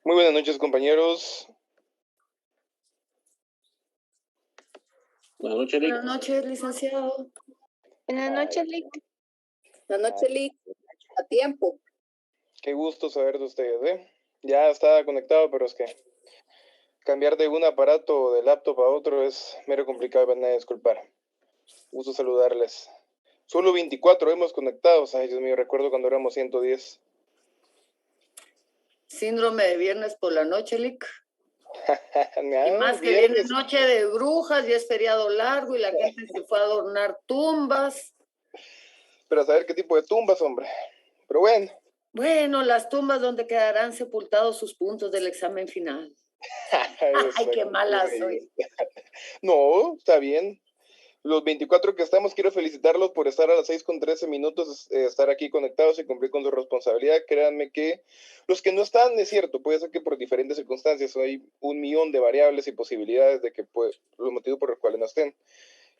Muy buenas noches, compañeros. Buenas noches, Lick. Buenas noches, licenciado. Buenas noches, Lick. Buenas noches, Lick. A tiempo. Qué gusto saber de ustedes, ¿eh? Ya estaba conectado, pero es que cambiar de un aparato de laptop a otro es mero complicado, van a disculpar. Gusto saludarles. Solo 24 hemos conectado. Ay, Dios mío, recuerdo cuando éramos 110. Síndrome de viernes por la noche, Lick. No, Y más que viene noche de brujas, y es feriado largo y la gente se fue a adornar tumbas. Pero a saber qué tipo de tumbas, hombre. Pero bueno. Bueno, las tumbas donde quedarán sepultados sus puntos del examen final. Ay, qué mala soy. No, está bien. Los 24 que estamos, quiero felicitarlos por estar a las 6:13, estar aquí conectados y cumplir con su responsabilidad. Créanme que los que no están, es cierto, puede ser que por diferentes circunstancias hay 1.000.000 de variables y posibilidades de que los motivos por los cuales no estén.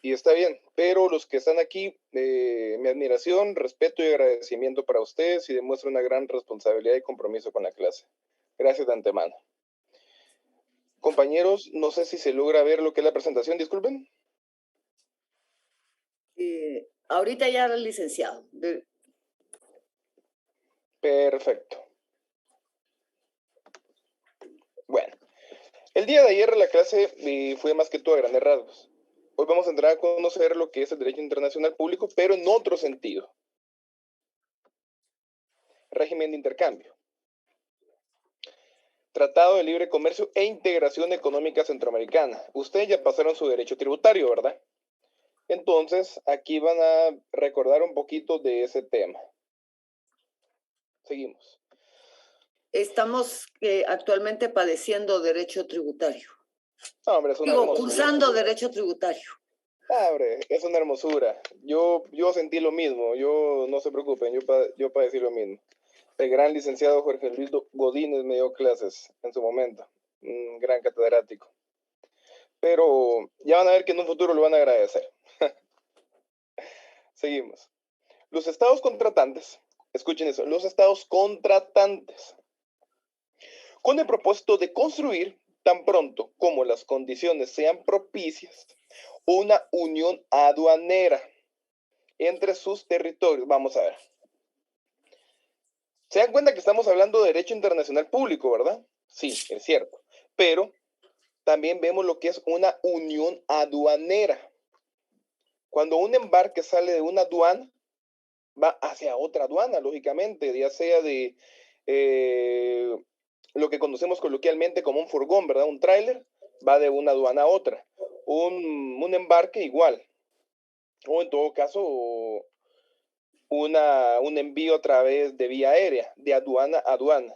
Y está bien, pero los que están aquí, mi admiración, respeto y agradecimiento para ustedes y demuestra una gran responsabilidad y compromiso con la clase. Gracias de antemano. Compañeros, no sé si se logra ver lo que es la presentación, disculpen. Ahorita ya era licenciado. Perfecto. Bueno, el día de ayer la clase fue más que todo a grandes rasgos. Hoy vamos a entrar a conocer lo que es el derecho internacional público, pero en otro sentido. Régimen de intercambio. Tratado de Libre Comercio e Integración Económica Centroamericana. Ustedes ya pasaron su derecho tributario, ¿verdad? Entonces, aquí van a recordar un poquito de ese tema. Seguimos. Estamos actualmente padeciendo derecho tributario. No, hombre, es una Digo, cursando derecho tributario. Hombre, es una hermosura. Yo sentí lo mismo. No se preocupen, yo padecí lo mismo. El gran licenciado Jorge Luis Godínez me dio clases en su momento. Un gran catedrático. Pero ya van a ver que en un futuro lo van a agradecer. Seguimos. Los estados contratantes, escuchen eso, los estados contratantes, con el propósito de construir, tan pronto como las condiciones sean propicias, una unión aduanera entre sus territorios. Vamos a ver. Se dan cuenta que estamos hablando de derecho internacional público, ¿verdad? Sí, es cierto. Pero también vemos lo que es una unión aduanera. Cuando un embarque sale de una aduana, va hacia otra aduana, lógicamente, ya sea de lo que conocemos coloquialmente como un furgón, ¿verdad? Un tráiler va de una aduana a otra. Un embarque igual. O en todo caso, un envío a través de vía aérea, de aduana a aduana.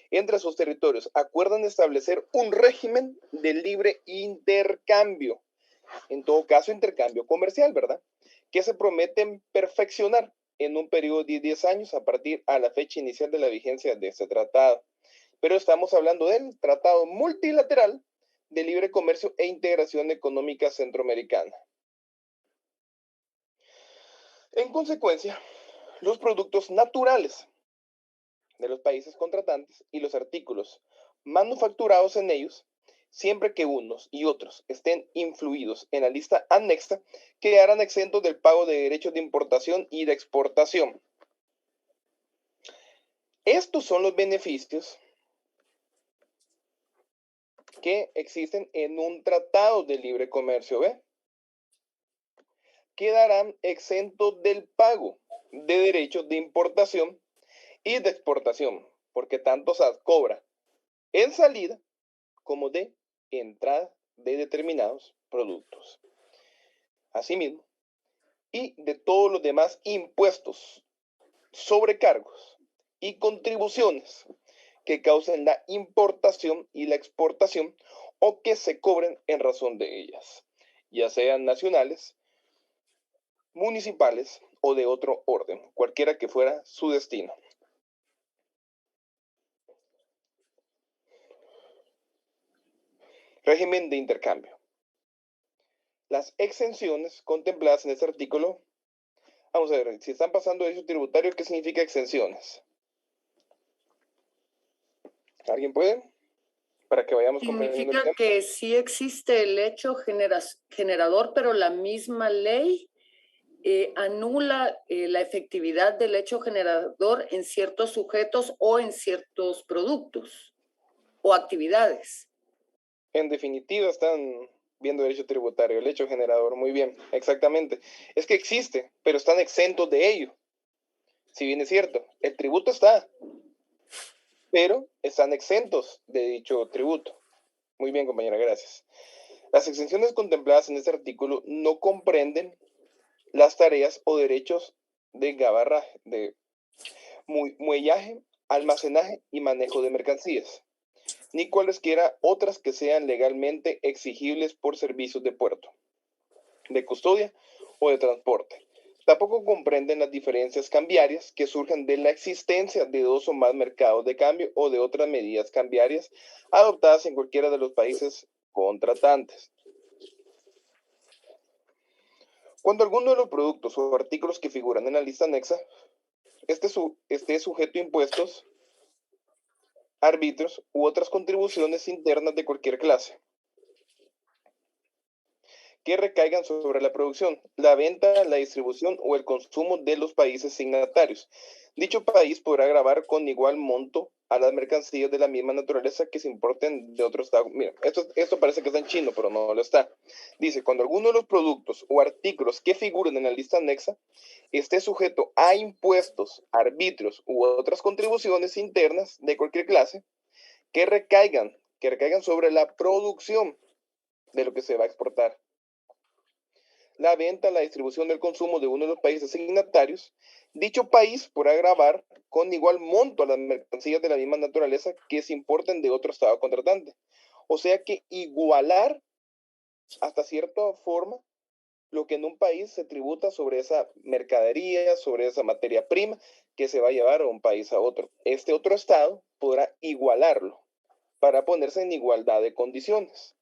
Entre sus territorios acuerdan establecer un régimen de libre intercambio, en todo caso intercambio comercial, ¿verdad? Que se prometen perfeccionar en un periodo de 10 años a partir a la fecha inicial de la vigencia de este tratado. Pero estamos hablando del Tratado Multilateral de Libre Comercio e Integración Económica Centroamericana. En consecuencia, los productos naturales de los países contratantes y los artículos manufacturados en ellos, siempre que unos y otros estén influidos en la lista anexa, quedarán exentos del pago de derechos de importación y de exportación. Estos son los beneficios que existen en un tratado de libre comercio, ¿ve? Quedarán exentos del pago de derechos de importación y de exportación, porque tanto se cobra en salida como de entrada de determinados productos. Asimismo, y de todos los demás impuestos, sobrecargos y contribuciones que causen la importación y la exportación o que se cobren en razón de ellas, ya sean nacionales, municipales o de otro orden, cualquiera que fuera su destino. Régimen de intercambio. Las exenciones contempladas en este artículo, vamos a ver, si están pasando derecho tributario, ¿qué significa exenciones? ¿Alguien puede? Para que vayamos comprendiendo el tema. Significa que sí existe el hecho generador, pero la misma ley anula la efectividad del hecho generador en ciertos sujetos o en ciertos productos o actividades. En definitiva, están viendo derecho tributario, el hecho generador, muy bien, exactamente. Es que existe, pero están exentos de ello. Si bien es cierto, el tributo está, pero están exentos de dicho tributo. Muy bien, compañera, gracias. Las exenciones contempladas en este artículo no comprenden las tareas o derechos de gabarraje, de muellaje, almacenaje y manejo de mercancías, ni cualesquiera otras que sean legalmente exigibles por servicios de puerto, de custodia o de transporte. Tampoco comprenden las diferencias cambiarias que surjan de la existencia de dos o más mercados de cambio o de otras medidas cambiarias adoptadas en cualquiera de los países contratantes. Cuando alguno de los productos o artículos que figuran en la lista anexa esté sujeto a impuestos, arbitrios u otras contribuciones internas de cualquier clase, que recaigan sobre la producción, la venta, la distribución o el consumo de los países signatarios. Dicho país podrá gravar con igual monto a las mercancías de la misma naturaleza que se importen de otro estado. Mira, esto parece que está en chino, pero no lo está. Dice, cuando alguno de los productos o artículos que figuren en la lista anexa esté sujeto a impuestos, arbitrios u otras contribuciones internas de cualquier clase, que recaigan sobre la producción de lo que se va a exportar, la venta, la distribución del consumo de uno de los países signatarios, dicho país podrá gravar con igual monto a las mercancías de la misma naturaleza que se importen de otro estado contratante. O sea que igualar hasta cierta forma lo que en un país se tributa sobre esa mercadería, sobre esa materia prima que se va a llevar a un país a otro. Este otro estado podrá igualarlo para ponerse en igualdad de condiciones.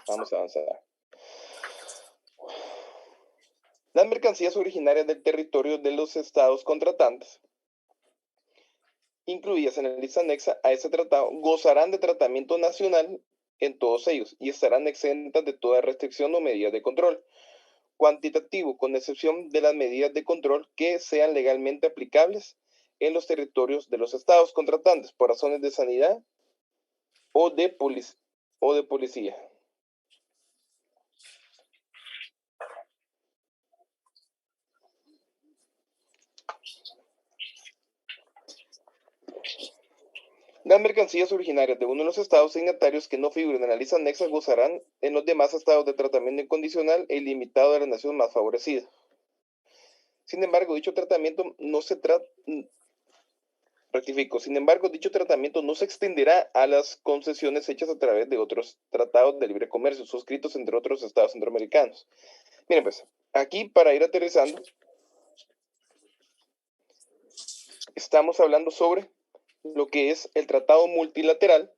Vamos a avanzar. Las mercancías originarias del territorio de los estados contratantes, incluidas en la lista anexa a ese tratado, gozarán de tratamiento nacional en todos ellos y estarán exentas de toda restricción o medida de control cuantitativo, con excepción de las medidas de control que sean legalmente aplicables en los territorios de los estados contratantes por razones de sanidad o de policía. Las mercancías originarias de uno de los estados signatarios que no figuren en la lista anexa gozarán en los demás estados de tratamiento incondicional e ilimitado de la nación más favorecida. Sin embargo, dicho tratamiento no se extenderá a las concesiones hechas a través de otros tratados de libre comercio suscritos entre otros estados centroamericanos. Miren pues, aquí para ir aterrizando, estamos hablando sobre lo que es el Tratado Multilateral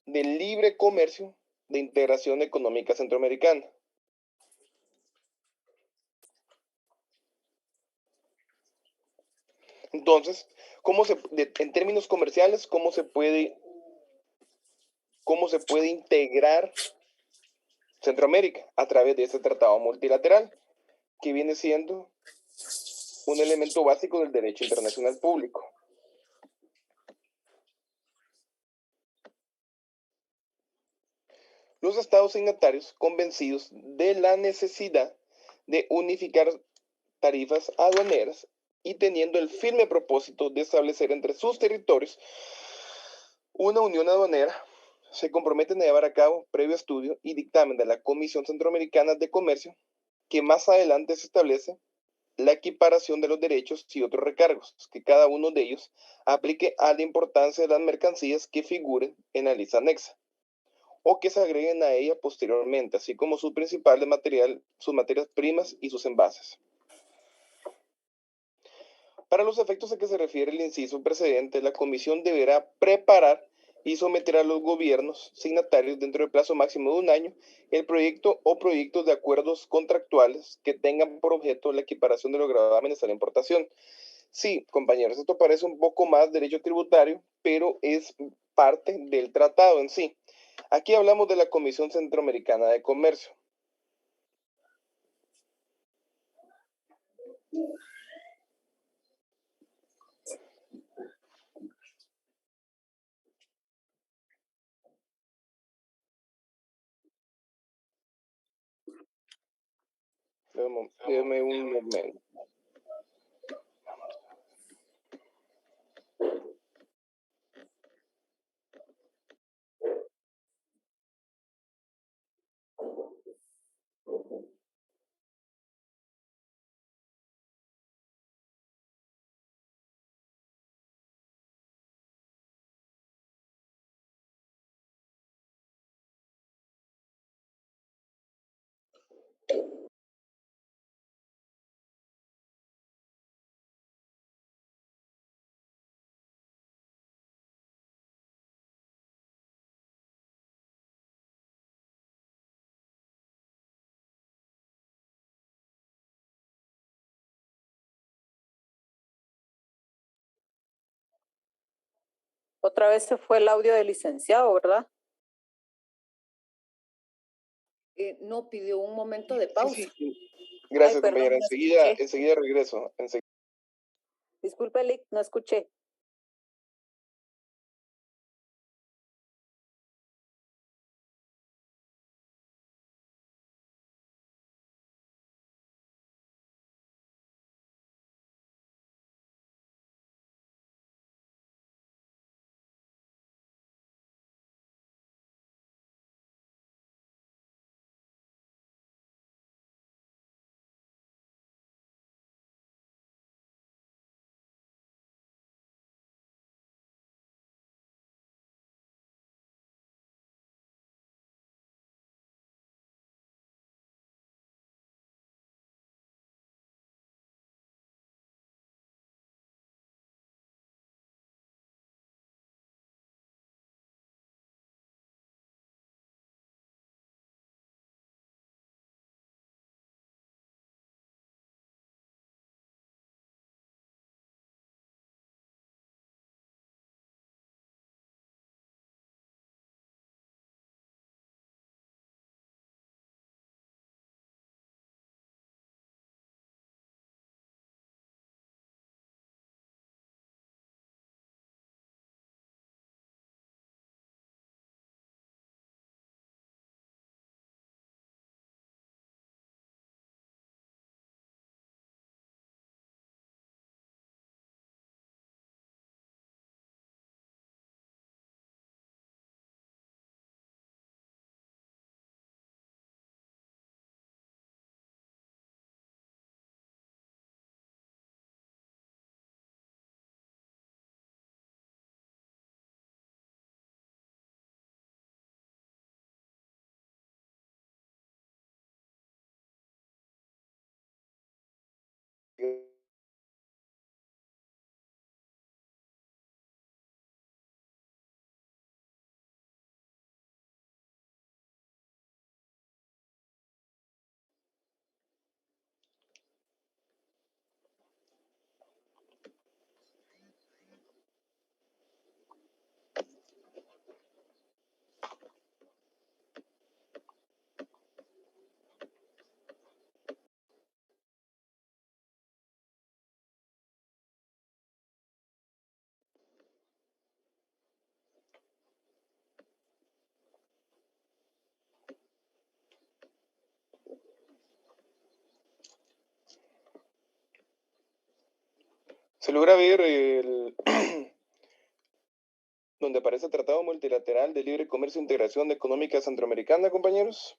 de Libre Comercio de Integración Económica Centroamericana. Entonces, en términos comerciales, ¿cómo se puede integrar Centroamérica a través de este tratado multilateral, que viene siendo un elemento básico del derecho internacional público? Los estados signatarios, convencidos de la necesidad de unificar tarifas aduaneras y teniendo el firme propósito de establecer entre sus territorios una unión aduanera, se comprometen a llevar a cabo previo estudio y dictamen de la Comisión Centroamericana de Comercio, que más adelante se establece la equiparación de los derechos y otros recargos, que cada uno de ellos aplique a la importancia de las mercancías que figuren en la lista anexa o que se agreguen a ella posteriormente, así como su principal material, sus materias primas y sus envases. Para los efectos a que se refiere el inciso precedente, la Comisión deberá preparar y someter a los gobiernos signatarios dentro del plazo máximo de un año el proyecto o proyectos de acuerdos contractuales que tengan por objeto la equiparación de los gravámenes a la importación. Sí, compañeros, esto parece un poco más derecho tributario, pero es parte del tratado en sí. Aquí hablamos de la Comisión Centroamericana de Comercio. Deme un momento. Otra vez se fue el audio del licenciado, ¿verdad? No pidió un momento de pausa. Sí. Gracias, Ay, perdón, compañera. no escuché. Enseguida regreso. Disculpe, Lick, no escuché. Se logra ver donde aparece Tratado Multilateral de Libre Comercio e Integración Económica Centroamericana, compañeros.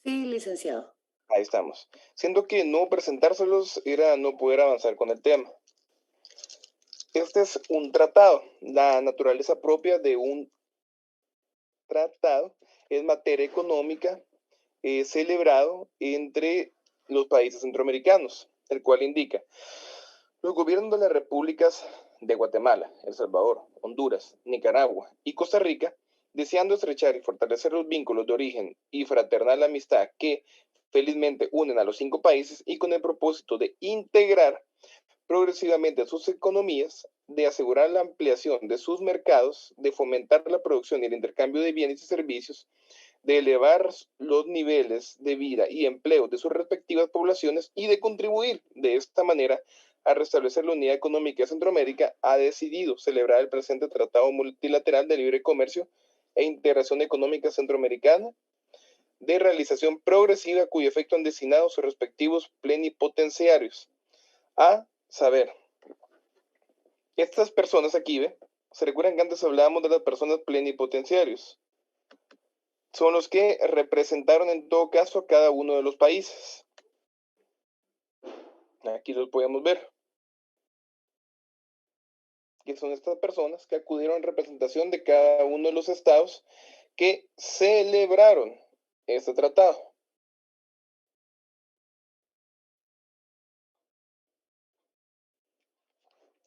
Sí, licenciado. Ahí estamos. Siendo que no presentárselos era no poder avanzar con el tema. Este es un tratado. La naturaleza propia de un tratado es materia económica celebrado entre los países centroamericanos, el cual indica los gobiernos de las repúblicas de Guatemala, El Salvador, Honduras, Nicaragua y Costa Rica, deseando estrechar y fortalecer los vínculos de origen y fraternal amistad que felizmente unen a los 5 países y con el propósito de integrar progresivamente sus economías, de asegurar la ampliación de sus mercados, de fomentar la producción y el intercambio de bienes y servicios, de elevar los niveles de vida y empleo de sus respectivas poblaciones y de contribuir de esta manera a restablecer la unidad económica de Centroamérica, ha decidido celebrar el presente Tratado Multilateral de Libre Comercio e Integración Económica Centroamericana de realización progresiva cuyo efecto han destinado sus respectivos plenipotenciarios. A saber, estas personas aquí, ¿ve? Se recuerdan que antes hablábamos de las personas plenipotenciarios. Son los que representaron en todo caso a cada uno de los países. Aquí los podemos ver. Que son estas personas que acudieron en representación de cada uno de los estados que celebraron este tratado.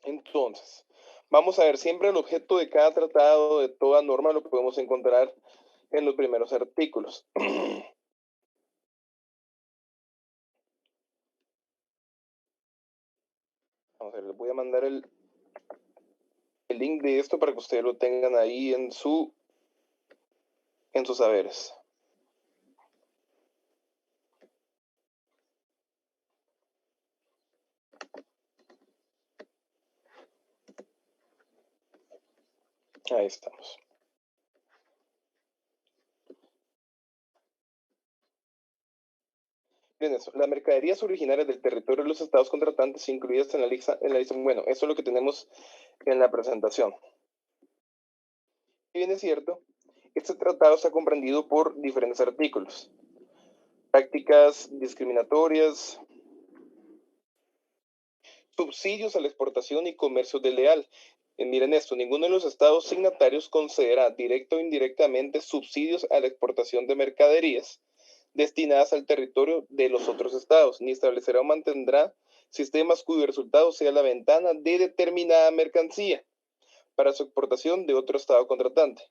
Entonces, vamos a ver, siempre el objeto de cada tratado, de toda norma, lo podemos encontrar en los primeros artículos. Vamos a ver, les voy a mandar el link de esto para que ustedes lo tengan ahí en sus saberes. Ahí estamos. Miren eso, las mercaderías originarias del territorio de los estados contratantes incluidas en la lista, bueno, eso es lo que tenemos en la presentación. Si bien es cierto, este tratado está comprendido por diferentes artículos. Prácticas discriminatorias, subsidios a la exportación y comercio desleal. Miren esto, ninguno de los estados signatarios concederá directa o indirectamente subsidios a la exportación de mercaderías destinadas al territorio de los otros estados, ni establecerá o mantendrá sistemas cuyo resultado sea la ventana de determinada mercancía para su exportación de otro estado contratante.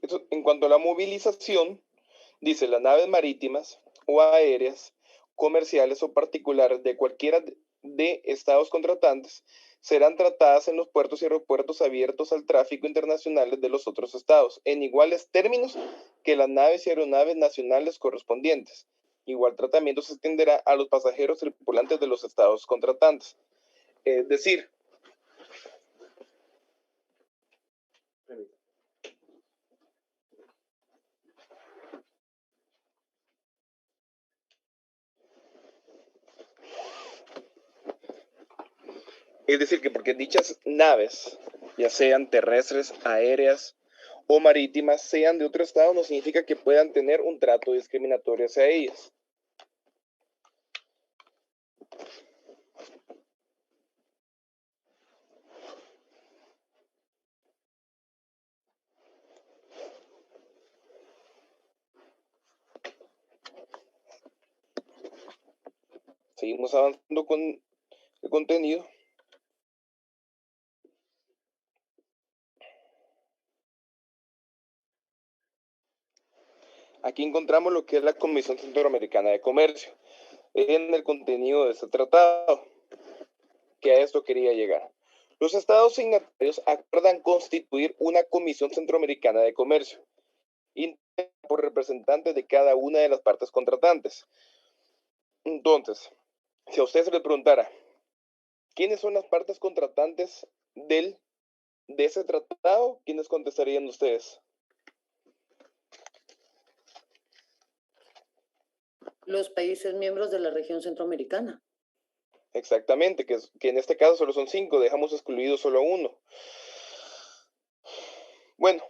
Esto, en cuanto a la movilización, dice las naves marítimas o aéreas, comerciales o particulares de cualquiera de estados contratantes serán tratadas en los puertos y aeropuertos abiertos al tráfico internacional de los otros estados, en iguales términos que las naves y aeronaves nacionales correspondientes. Igual tratamiento se extenderá a los pasajeros tripulantes de los estados contratantes. Es decir, que porque dichas naves, ya sean terrestres, aéreas o marítimas, sean de otro estado, no significa que puedan tener un trato discriminatorio hacia ellas. Seguimos avanzando con el contenido. Aquí encontramos lo que es la Comisión Centroamericana de Comercio en el contenido de este tratado, que a esto quería llegar. Los estados signatarios acuerdan constituir una Comisión Centroamericana de Comercio, integrada por representantes de cada una de las partes contratantes. Entonces, si a usted se le preguntara, ¿quiénes son las partes contratantes de ese tratado? ¿Quiénes contestarían ustedes? Los países miembros de la región centroamericana. Exactamente, que en este caso solo son 5, dejamos excluido solo uno. Bueno,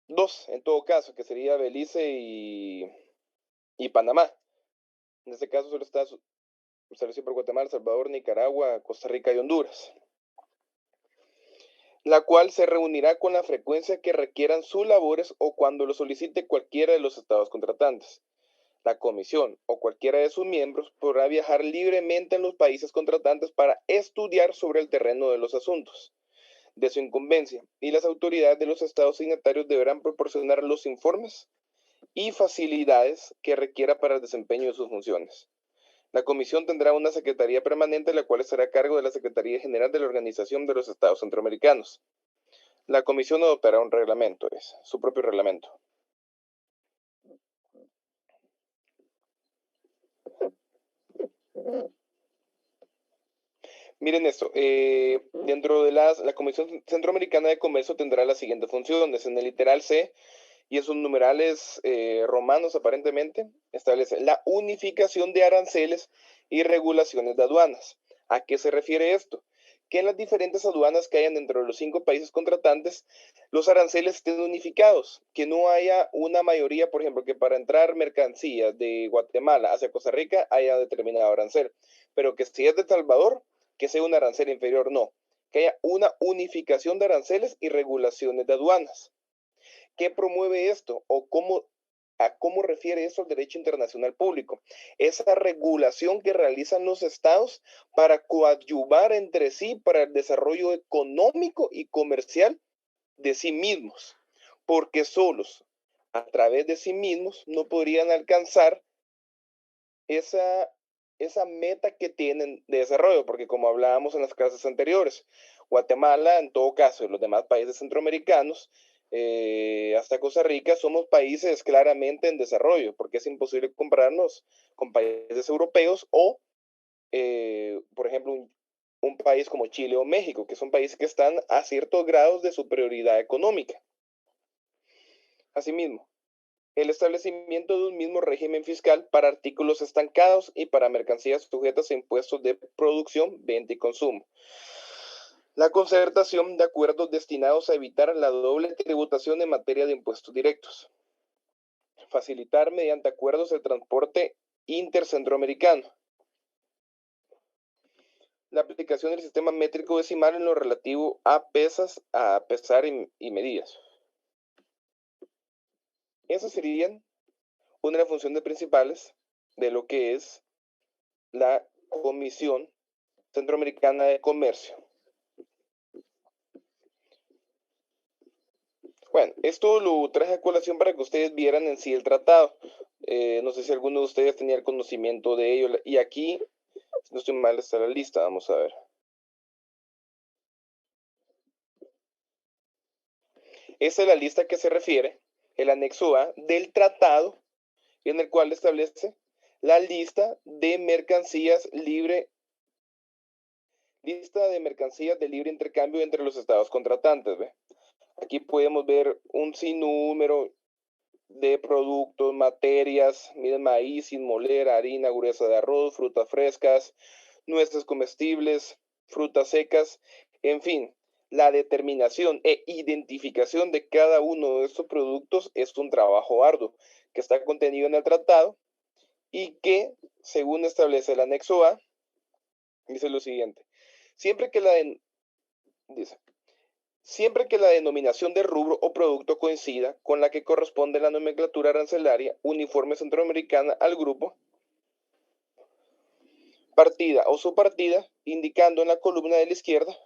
2 en todo caso, que sería Belice y Panamá. En este caso solo está establecido por Guatemala, Salvador, Nicaragua, Costa Rica y Honduras, la cual se reunirá con la frecuencia que requieran sus labores o cuando lo solicite cualquiera de los estados contratantes. La comisión o cualquiera de sus miembros podrá viajar libremente en los países contratantes para estudiar sobre el terreno de los asuntos de su incumbencia, y las autoridades de los estados signatarios deberán proporcionar los informes y facilidades que requiera para el desempeño de sus funciones. La comisión tendrá una secretaría permanente, la cual estará a cargo de la Secretaría General de la Organización de los Estados Centroamericanos. La comisión adoptará un reglamento, su propio reglamento. Miren esto, dentro de la Comisión Centroamericana de Comercio tendrá las siguientes funciones. En el literal C y en sus numerales romanos aparentemente, establece la unificación de aranceles y regulaciones de aduanas. ¿A qué se refiere esto? Que en las diferentes aduanas que hayan dentro de los 5 países contratantes, los aranceles estén unificados, que no haya una mayoría, por ejemplo, que para entrar mercancías de Guatemala hacia Costa Rica haya determinado arancel, pero que si es de Salvador, que sea un arancel inferior, no, que haya una unificación de aranceles y regulaciones de aduanas. ¿Qué promueve esto? ¿O a cómo refiere eso el derecho internacional público? Esa regulación que realizan los estados para coadyuvar entre sí para el desarrollo económico y comercial de sí mismos, porque solos, a través de sí mismos, no podrían alcanzar esa meta que tienen de desarrollo, porque como hablábamos en las clases anteriores, Guatemala, en todo caso, y los demás países centroamericanos, hasta Costa Rica, somos países claramente en desarrollo, porque es imposible compararnos con países europeos o, por ejemplo, un país como Chile o México, que son países que están a ciertos grados de superioridad económica. Asimismo, el establecimiento de un mismo régimen fiscal para artículos estancados y para mercancías sujetas a impuestos de producción, venta y consumo. La concertación de acuerdos destinados a evitar la doble tributación en materia de impuestos directos. Facilitar mediante acuerdos el transporte intercentroamericano. La aplicación del sistema métrico decimal en lo relativo a pesar y medidas. Esas serían una de las funciones principales de lo que es la Comisión Centroamericana de Comercio. Bueno, esto lo traje a colación para que ustedes vieran en sí el tratado. No sé si alguno de ustedes tenía el conocimiento de ello. Y aquí, si no estoy mal, está la lista. Vamos a ver. Esta es la lista que se refiere, el anexo A del tratado, en el cual establece la lista de mercancías de libre intercambio entre los estados contratantes. ¿Ve? Aquí podemos ver un sinnúmero de productos, materias, miren, maíz sin moler, harina gruesa de arroz, frutas frescas, nueces comestibles, frutas secas, en fin, la determinación e identificación de cada uno de estos productos es un trabajo arduo que está contenido en el tratado y que, según establece el anexo A, dice lo siguiente, siempre que la denominación de rubro o producto coincida con la que corresponde la nomenclatura arancelaria uniforme centroamericana al grupo, partida o subpartida, indicando en la columna de la izquierda,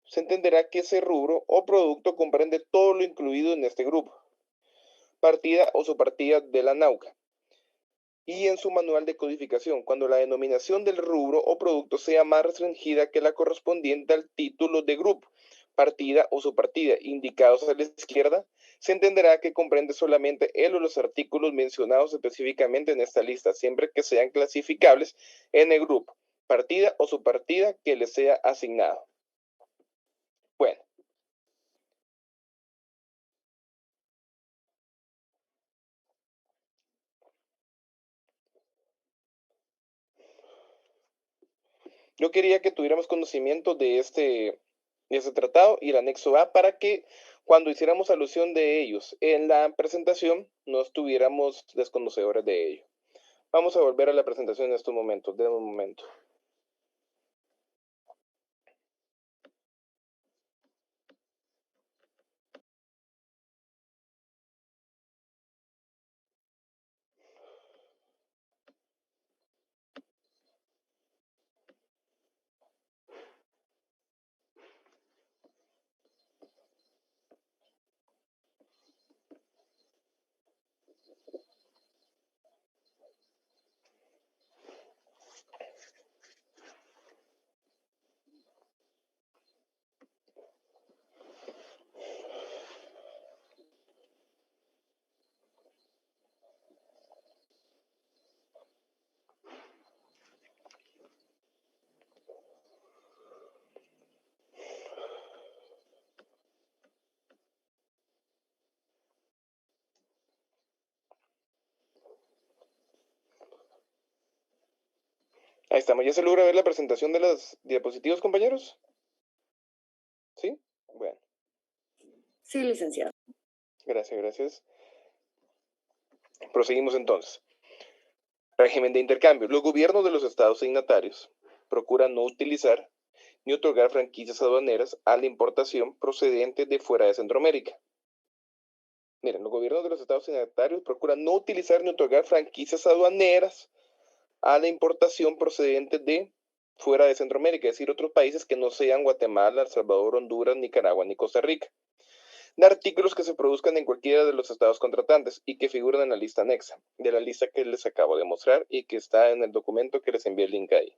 se entenderá que ese rubro o producto comprende todo lo incluido en este grupo, partida o subpartida de la NAUCA. Y en su manual de codificación, cuando la denominación del rubro o producto sea más restringida que la correspondiente al título de grupo, partida o subpartida, indicados a la izquierda, se entenderá que comprende solamente el o los artículos mencionados específicamente en esta lista, siempre que sean clasificables en el grupo, partida o subpartida que les sea asignado. Bueno. Yo quería que tuviéramos conocimiento de este tratado y el anexo A para que cuando hiciéramos alusión de ellos en la presentación no estuviéramos desconocedores de ello. Vamos a volver a la presentación en estos momentos, de un momento. Ahí estamos. ¿Ya se logra ver la presentación de las diapositivas, compañeros? ¿Sí? Bueno. Sí, licenciado. Gracias, gracias. Proseguimos entonces. Régimen de intercambio. Los gobiernos de los estados signatarios procuran no utilizar ni otorgar franquicias aduaneras a la importación procedente de fuera de Centroamérica. Miren, los gobiernos de los estados signatarios procuran no utilizar ni otorgar franquicias aduaneras a la importación procedente de fuera de Centroamérica, es decir, otros países que no sean Guatemala, El Salvador, Honduras, Nicaragua ni Costa Rica, de artículos que se produzcan en cualquiera de los estados contratantes y que figuran en la lista anexa, de la lista que les acabo de mostrar y que está en el documento que les envié el link ahí.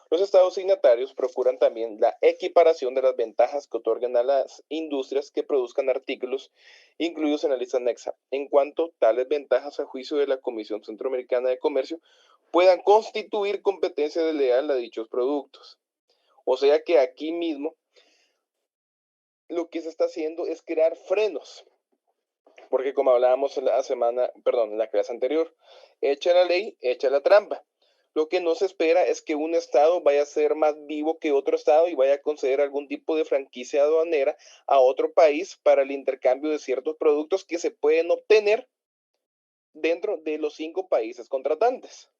Los estados signatarios procuran también la equiparación de las ventajas que otorgan a las industrias que produzcan artículos incluidos en la lista anexa, en cuanto tales ventajas, a juicio de la Comisión Centroamericana de Comercio, puedan constituir competencia desleal a dichos productos. O sea que aquí mismo lo que se está haciendo es crear frenos, porque como hablábamos la clase anterior, echa la ley, echa la trampa. Lo que no se espera es que un estado vaya a ser más vivo que otro estado y vaya a conceder algún tipo de franquicia aduanera a otro país para el intercambio de ciertos productos que se pueden obtener dentro de los 5 países contratantes.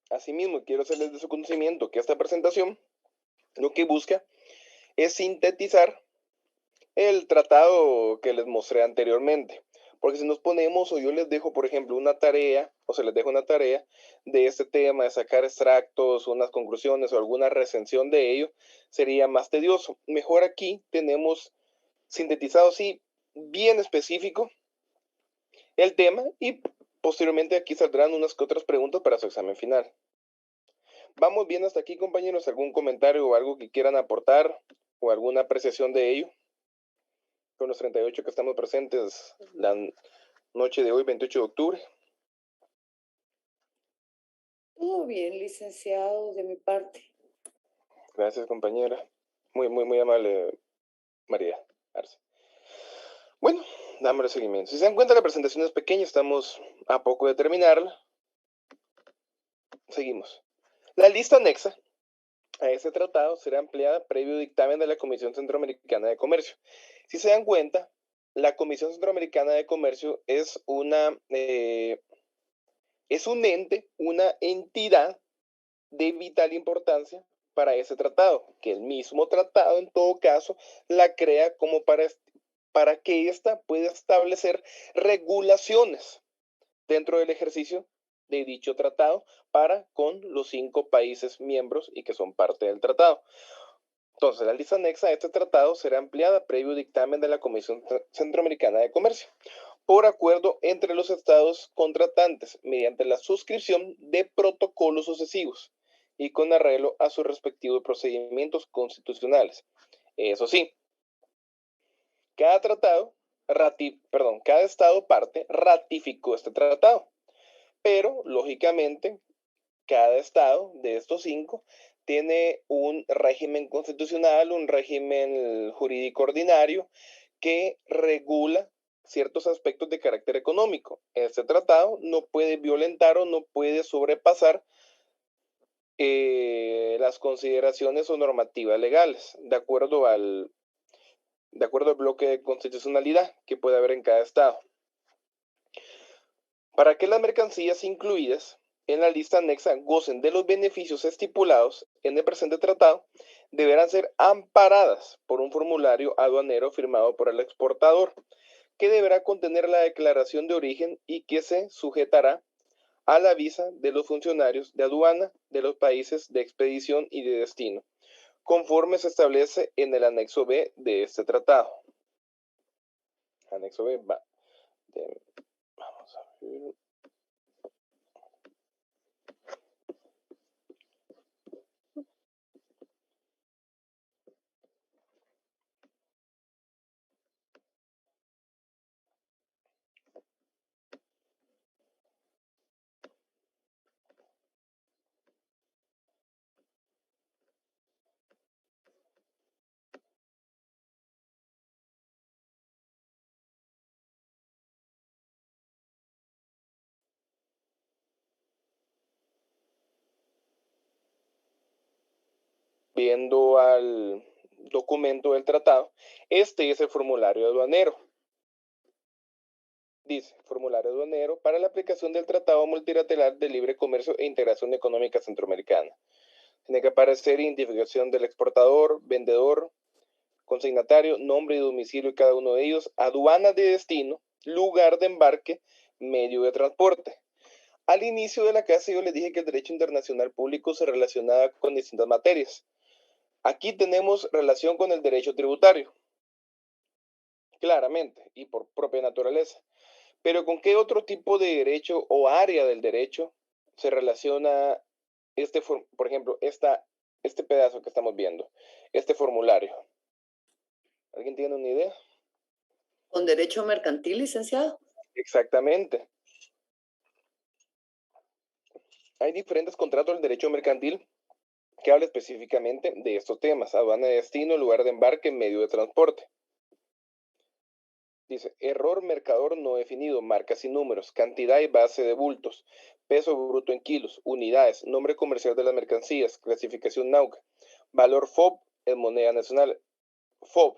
Asimismo, quiero hacerles de su conocimiento que esta presentación lo que busca es sintetizar el tratado que les mostré anteriormente. Porque si nos ponemos, o yo les dejo, por ejemplo, una tarea, o se les dejo una tarea de este tema, de sacar extractos, unas conclusiones o alguna recensión de ello, sería más tedioso. Mejor aquí tenemos sintetizado, sí, bien específico el tema y posteriormente aquí saldrán unas que otras preguntas para su examen final. ¿Vamos bien hasta aquí, compañeros? ¿Algún comentario o algo que quieran aportar o alguna apreciación de ello? Con los 38 que estamos presentes la noche de hoy, 28 de octubre. Todo bien, licenciado, de mi parte. Gracias, compañera. Muy amable, María Arce. Bueno, dámosle seguimiento. Si se dan cuenta, la presentación es pequeña, estamos a poco de terminarla. Seguimos. La lista anexa a este tratado será ampliada previo dictamen de la Comisión Centroamericana de Comercio. Si se dan cuenta, la Comisión Centroamericana de Comercio es un ente, una entidad de vital importancia para ese tratado, que el mismo tratado en todo caso la crea como para que ésta pueda establecer regulaciones dentro del ejercicio de dicho tratado para con los 5 países miembros y que son parte del tratado. Entonces, la lista anexa a este tratado será ampliada previo dictamen de la Comisión Centroamericana de Comercio, por acuerdo entre los estados contratantes, mediante la suscripción de protocolos sucesivos y con arreglo a sus respectivos procedimientos constitucionales. Eso sí, cada estado parte ratificó este tratado, pero lógicamente cada estado de estos 5 tiene un régimen constitucional, un régimen jurídico ordinario que regula ciertos aspectos de carácter económico. Este tratado no puede violentar o no puede sobrepasar las consideraciones o normativas legales, de acuerdo al bloque de constitucionalidad que puede haber en cada estado. Para que las mercancías incluidas en la lista anexa gocen de los beneficios estipulados en el presente tratado, deberán ser amparadas por un formulario aduanero firmado por el exportador, que deberá contener la declaración de origen y que se sujetará a la visa de los funcionarios de aduana de los países de expedición y de destino, conforme se establece en el anexo B de este tratado. Anexo B va. Vamos a ver. Viendo al documento del tratado, este es el formulario aduanero. Dice, formulario aduanero para la aplicación del Tratado Multilateral de Libre Comercio e Integración Económica Centroamericana. Tiene que aparecer identificación del exportador, vendedor, consignatario, nombre y domicilio de cada uno de ellos, aduana de destino, lugar de embarque, medio de transporte. Al inicio de la clase yo les dije que el derecho internacional público se relacionaba con distintas materias. Aquí tenemos relación con el derecho tributario, claramente, y por propia naturaleza. Pero ¿con qué otro tipo de derecho o área del derecho se relaciona por ejemplo, este pedazo que estamos viendo, este formulario? ¿Alguien tiene una idea? ¿Con derecho mercantil, licenciado? Exactamente. Hay diferentes contratos del derecho mercantil que habla específicamente de estos temas: aduana de destino, lugar de embarque, medio de transporte. Dice, error mercador no definido, marcas y números, cantidad y base de bultos, peso bruto en kilos, unidades, nombre comercial de las mercancías, clasificación NAUC, valor FOB en moneda nacional. FOB.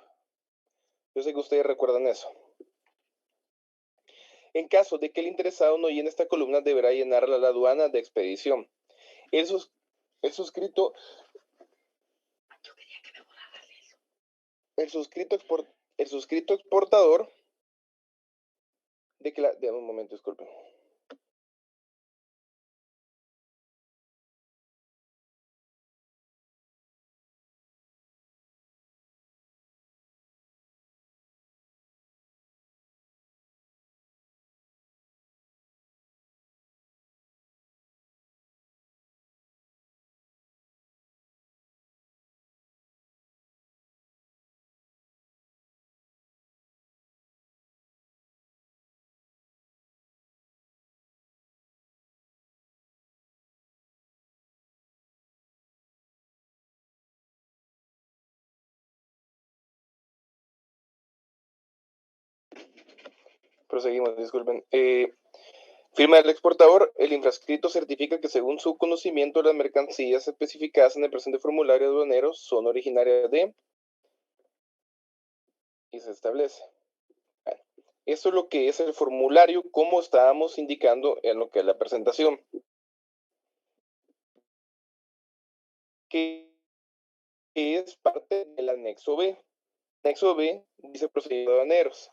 Yo sé que ustedes recuerdan eso. En caso de que el interesado no llene esta columna, deberá llenarla la aduana de expedición. El suscrito exportador de un momento, disculpen. Proseguimos, disculpen. Firma del exportador. El infrascrito certifica que según su conocimiento las mercancías especificadas en el presente formulario aduanero son originarias de... y se establece. Bueno, eso es lo que es el formulario, como estábamos indicando en lo que es la presentación. Que es parte del anexo B. Anexo B dice procedimientos aduaneros.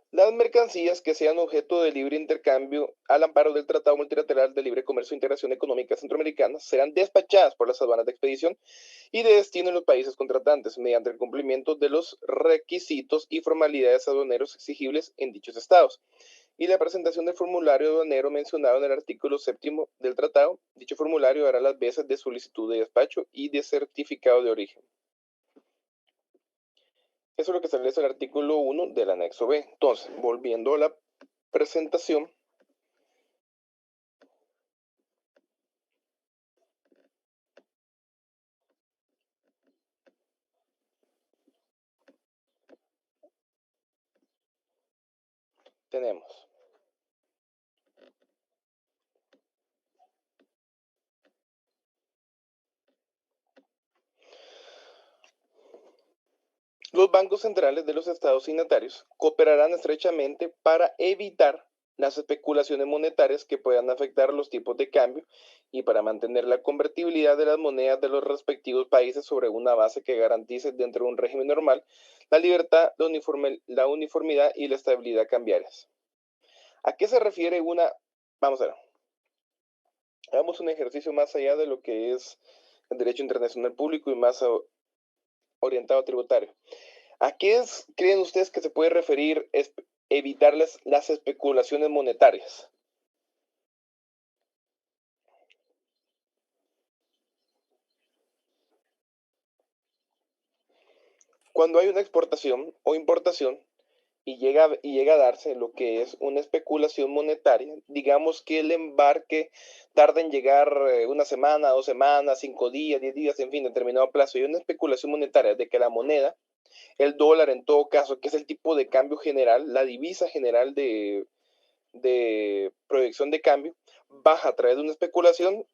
Las mercancías que sean objeto de libre intercambio al amparo del Tratado Multilateral de Libre Comercio e Integración Económica Centroamericana serán despachadas por las aduanas de expedición y de destino en los países contratantes mediante el cumplimiento de los requisitos y formalidades aduaneros exigibles en dichos estados y la presentación del formulario aduanero mencionado en el artículo 7 del tratado. Dicho formulario dará las veces de solicitud de despacho y de certificado de origen. Eso es lo que establece el artículo 1 del anexo B. Entonces, volviendo a la presentación. tenemos. Los bancos centrales de los estados signatarios cooperarán estrechamente para evitar las especulaciones monetarias que puedan afectar los tipos de cambio y para mantener la convertibilidad de las monedas de los respectivos países sobre una base que garantice dentro de un régimen normal la libertad, la uniformidad y la estabilidad cambiarias. ¿A qué se refiere una? Vamos a ver. Hagamos un ejercicio más allá de lo que es el derecho internacional público y más orientado a tributario. ¿A qué creen ustedes que se puede referir evitar las especulaciones monetarias? Cuando hay una exportación o importación y llega a darse lo que es una especulación monetaria, digamos que el embarque tarda en llegar una semana, 2 semanas, 5 días, 10 días, en fin, determinado plazo, y una especulación monetaria de que la moneda, el dólar en todo caso, que es el tipo de cambio general, la divisa general de proyección de cambio, baja a través de una especulación,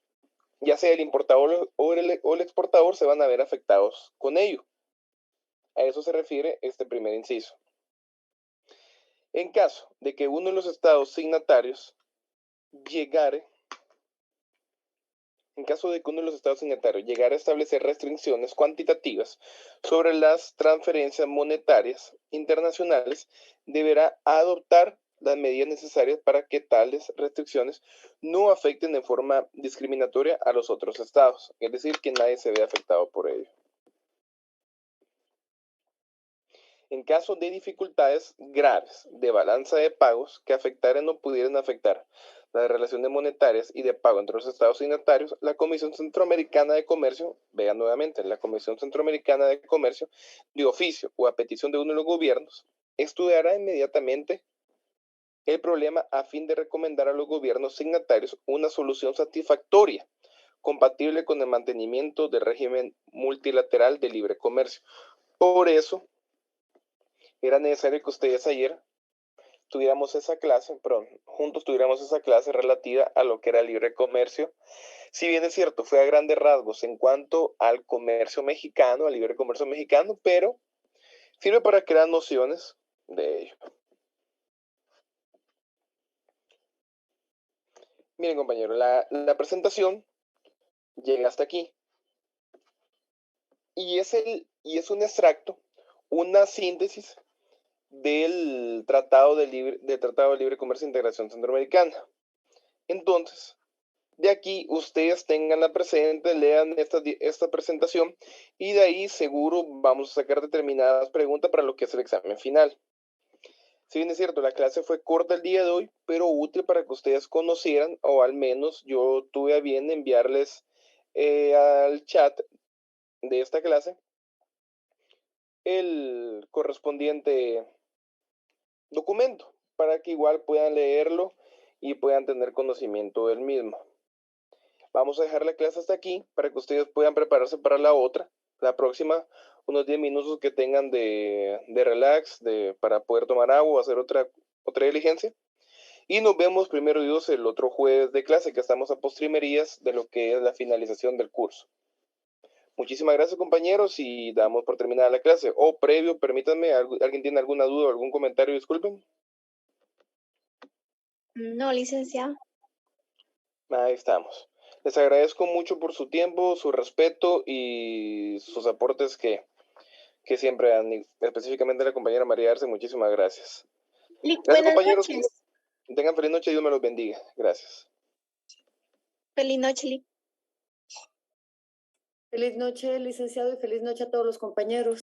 ya sea el importador o el exportador, se van a ver afectados con ello. A eso se refiere este primer inciso. En caso de que uno de los estados signatarios llegare a establecer restricciones cuantitativas sobre las transferencias monetarias internacionales, deberá adoptar las medidas necesarias para que tales restricciones no afecten de forma discriminatoria a los otros estados, es decir, que nadie se vea afectado por ello. En caso de dificultades graves de balanza de pagos que afectaran o pudieran afectar las relaciones monetarias y de pago entre los estados signatarios, la Comisión Centroamericana de Comercio, vean nuevamente, la Comisión Centroamericana de Comercio, de oficio o a petición de uno de los gobiernos, estudiará inmediatamente el problema a fin de recomendar a los gobiernos signatarios una solución satisfactoria, compatible con el mantenimiento del régimen multilateral de libre comercio. Por eso, era necesario que ustedes ayer tuviéramos esa clase, juntos tuviéramos esa clase relativa a lo que era el libre comercio. Si bien es cierto, fue a grandes rasgos en cuanto al comercio mexicano, al libre comercio mexicano, pero sirve para crear nociones de ello. Miren, compañeros, la presentación llega hasta aquí. Y es un extracto, una síntesis del Tratado de Libre Comercio e Integración Centroamericana. Entonces, de aquí ustedes tenganla presente, lean esta presentación y de ahí seguro vamos a sacar determinadas preguntas para lo que es el examen final. Si bien es cierto, la clase fue corta el día de hoy, pero útil para que ustedes conocieran, o al menos yo tuve a bien enviarles al chat de esta clase el correspondiente documento para que igual puedan leerlo y puedan tener conocimiento del mismo. Vamos a dejar la clase hasta aquí para que ustedes puedan prepararse para la próxima, unos 10 minutos que tengan de relax, para poder tomar agua o hacer otra diligencia. Y nos vemos primero Dios el otro jueves de clase, que estamos a postrimerías de lo que es la finalización del curso. Muchísimas gracias, compañeros, y damos por terminada la clase. O previo, permítanme, ¿alguien tiene alguna duda o algún comentario? Disculpen. No, licenciado. Ahí estamos. Les agradezco mucho por su tiempo, su respeto y sus aportes que siempre dan, específicamente la compañera María Arce, muchísimas gracias. Gracias, Buenas compañeros. noches. Tengan feliz noche y Dios me los bendiga. Gracias. Feliz noche, Lic. Feliz noche, licenciado, y feliz noche a todos los compañeros.